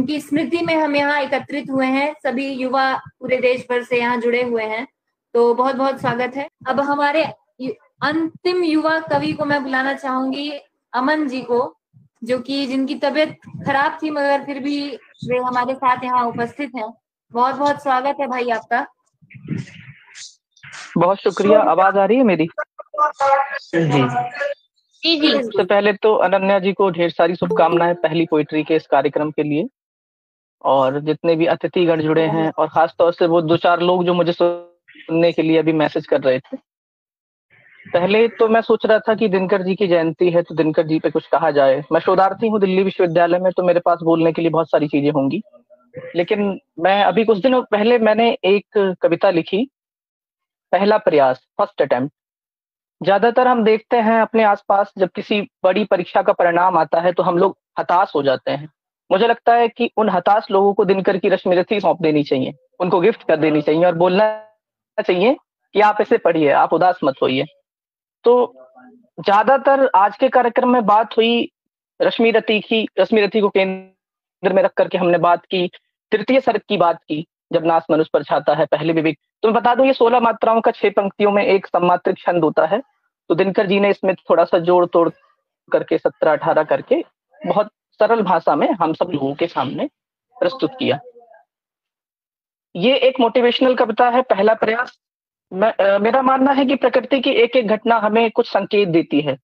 उनकी स्मृति में हम यहाँ एकत्रित हुए हैं। सभी युवा पूरे देश भर से यहाँ जुड़े हुए हैं, तो बहुत बहुत स्वागत है। अब हमारे अंतिम युवा कवि को मैं बुलाना चाहूंगी, अमन जी को, जो कि जिनकी तबीयत खराब थी मगर फिर भी वे हमारे साथ यहाँ उपस्थित हैं। बहुत बहुत स्वागत है भाई आपका। बहुत शुक्रिया। आवाज आ रही है मेरी? जी जी। सबसे पहले तो अनन्या जी को ढेर सारी शुभकामनाएं पहली पोइट्री के इस कार्यक्रम के लिए, और जितने भी अतिथिगण जुड़े हैं, और खास तौर से वो 2-4 लोग जो मुझे सुनने के लिए अभी मैसेज कर रहे थे। पहले तो मैं सोच रहा था कि दिनकर जी की जयंती है तो दिनकर जी पे कुछ कहा जाए। मैं शोधार्थी हूँ दिल्ली विश्वविद्यालय में, तो मेरे पास बोलने के लिए बहुत सारी चीजें होंगी, लेकिन मैं अभी कुछ दिनों पहले मैंने एक कविता लिखी, पहला प्रयास, फर्स्ट अटेम्प्ट। ज्यादातर हम देखते हैं अपने आसपास जब किसी बड़ी परीक्षा का परिणाम आता है तो हम लोग हताश हो जाते हैं। मुझे लगता है कि उन हताश लोगों को दिनकर की रश्मिरथी सौंप देनी चाहिए, उनको गिफ्ट कर देनी चाहिए और बोलना चाहिए कि आप इसे पढ़िए, आप उदास मत होइए। तो ज्यादातर आज के कार्यक्रम में बात हुई रश्मिरथी को केंद्र में रख करके हमने बात की, तृतीय सर्ग की बात की, जब नास मनुष्य पर छाता है पहले विवेक। तो मैं बता दूं, ये 16 मात्राओं का 6 पंक्तियों में एक सम्मात्रिक छंद होता है। तो दिनकर जी ने इसमें थोड़ा सा जोड़ तोड़ करके 17-18 करके बहुत सरल भाषा में हम सब लोगों के सामने प्रस्तुत किया। ये एक मोटिवेशनल कविता है, पहला प्रयास। मेरा मानना है कि प्रकृति की एक एक घटना हमें कुछ संकेत देती है।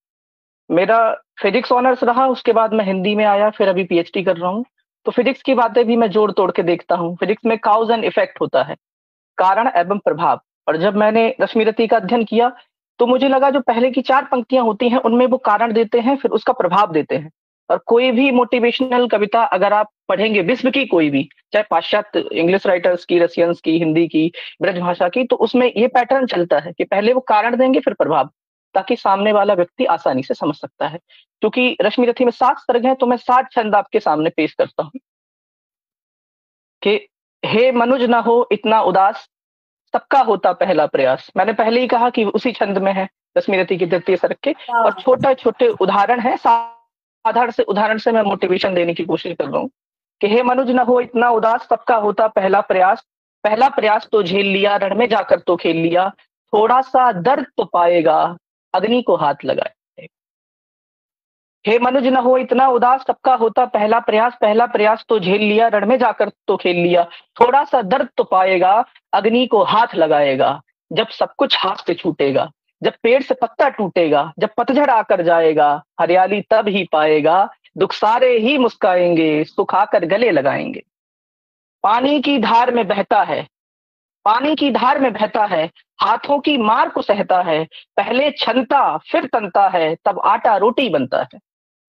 मेरा फिजिक्स ऑनर्स रहा, उसके बाद मैं हिंदी में आया, फिर अभी पीएचडी कर रहा हूँ। तो फिजिक्स की बातें भी मैं जोड़ तोड़ के देखता हूँ। फिजिक्स में काउज एंड इफेक्ट होता है, कारण एवं प्रभाव। और जब मैंने रश्मिरथी का अध्ययन किया तो मुझे लगा जो पहले की 4 पंक्तियां होती हैं उनमें वो कारण देते हैं, फिर उसका प्रभाव देते हैं। और कोई भी मोटिवेशनल कविता अगर आप पढ़ेंगे, विश्व की कोई भी, चाहे पाश्चात्य इंग्लिश राइटर्स की, रशियंस की, हिंदी की, ब्रज भाषा की, तो उसमें ये पैटर्न चलता है कि पहले वो कारण देंगे फिर प्रभाव, ताकि सामने वाला व्यक्ति आसानी से समझ सकता है। क्योंकि रश्मिरथी में 7 सर्ग हैं, तो मैं 7 छंद आपके सामने पेश करता हूँ कि हे मनुज न हो इतना उदास, सबका होता पहला प्रयास। मैंने पहले ही कहा कि उसी छंद में है रश्मिरथी के तृतीय सर्ग के, और छोटे छोटे उदाहरण है, उदाहरण से मैं मोटिवेशन देने की कोशिश कर रहा हूँ कि हे मनुज न हो इतना उदास, सबका होता पहला प्रयास। पहला प्रयास तो झेल लिया, रण में जाकर तो खेल लिया, थोड़ा सा दर्द तो पाएगा, अग्नि को हाथ लगाए। हे मनुज न हो इतना उदास, सबका होता पहला प्रयास। पहला प्रयास तो झेल लिया, रण में जाकर तो खेल लिया, थोड़ा सा दर्द तो पाएगा, अग्नि को हाथ लगाएगा। जब सब कुछ हाथ से छूटेगा, जब पेड़ से पत्ता टूटेगा, जब पतझड़ आकर जाएगा, हरियाली तब ही पाएगा, दुख सारे ही मुस्काएंगे, सुख आकर गले लगाएंगे। पानी की धार में बहता है, पानी की धार में बहता है, हाथों की मार को सहता है, पहले छनता फिर तनता है, तब आटा रोटी बनता है।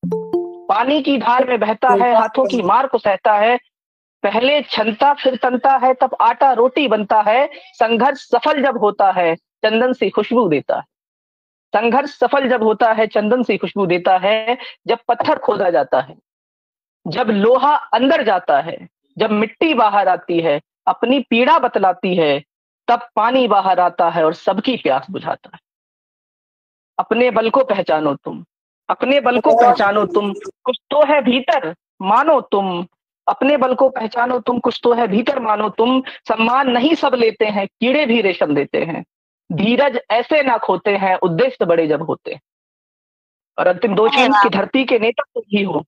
पानी की धार में बहता है, हाथों की मार को सहता है, पहले छनता फिर तनता है, तब आटा रोटी बनता है। संघर्ष सफल जब होता है, चंदन सी खुशबू देता है। संघर्ष सफल जब होता है, चंदन सी खुशबू देता है। जब पत्थर खोदा जाता है, जब लोहा अंदर जाता है, जब मिट्टी बाहर आती है, अपनी पीड़ा बतलाती है, तब पानी बाहर आता है और सबकी प्यास बुझाता है। अपने बल को पहचानो तुम, अपने बल को पहचानो तुम, कुछ तो है भीतर मानो तुम। अपने बल को पहचानो तुम, कुछ तो है भीतर मानो तुम। सम्मान नहीं सब लेते हैं, कीड़े भी रेशम देते हैं। धीरज ऐसे ना खोते हैं, उद्देश्य बड़े जब होते हैं। और अंतिम 2 चीज कि धरती के नेता तुम ही हो,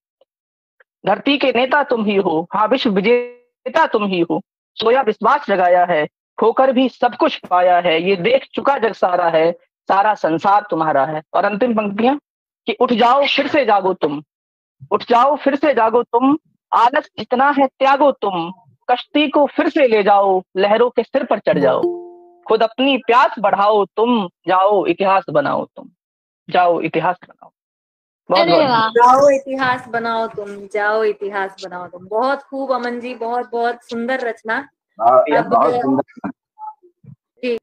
धरती के नेता तुम ही हो, हाँ विश्व विजेता तुम ही हो। सोया विश्वास जगाया है, खोकर भी सब कुछ पाया है, ये देख चुका जग सारा है, सारा संसार तुम्हारा है। और अंतिम पंक्तियां कि उठ जाओ फिर से जागो तुम, उठ जाओ फिर से जागो तुम, आलस जितना है त्यागो तुम। कश्ती को फिर से ले जाओ, लहरों के सिर पर चढ़ जाओ। खुद अपनी प्यास बढ़ाओ तुम, जाओ इतिहास बनाओ तुम, जाओ इतिहास बनाओ। बहुत अरे बहुत वाह, जाओ इतिहास बनाओ तुम, जाओ इतिहास बनाओ तुम। बहुत खूब अमन जी, बहुत बहुत सुंदर रचना। अब बहुत सुंदर। जी,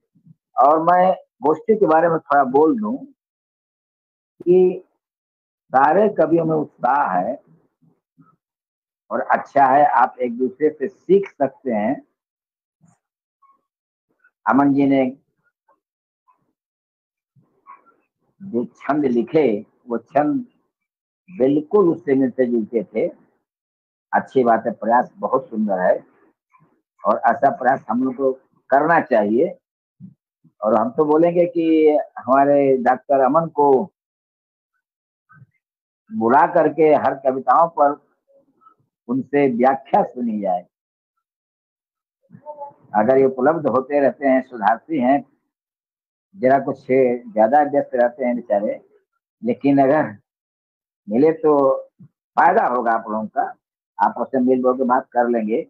और मैं गोष्ठी के बारे में थोड़ा बोल दूं कि सारे कवियों में उत्साह है और अच्छा है, आप एक दूसरे से सीख सकते हैं। अमन जी ने जो छंद लिखे वो छंद बिल्कुल उससे मिलते जुलते थे। अच्छी बात है, प्रयास बहुत सुंदर है और ऐसा प्रयास हम लोग को करना चाहिए। और हम तो बोलेंगे कि हमारे डॉक्टर अमन को बुला करके हर कविताओं पर उनसे व्याख्या सुनी जाए। अगर ये उपलब्ध होते रहते हैं, सुधारती हैं, जरा कुछ ज्यादा व्यस्त रहते हैं बेचारे, लेकिन अगर मिले तो फायदा होगा आप लोगों का। आपस में मिल के बात कर लेंगे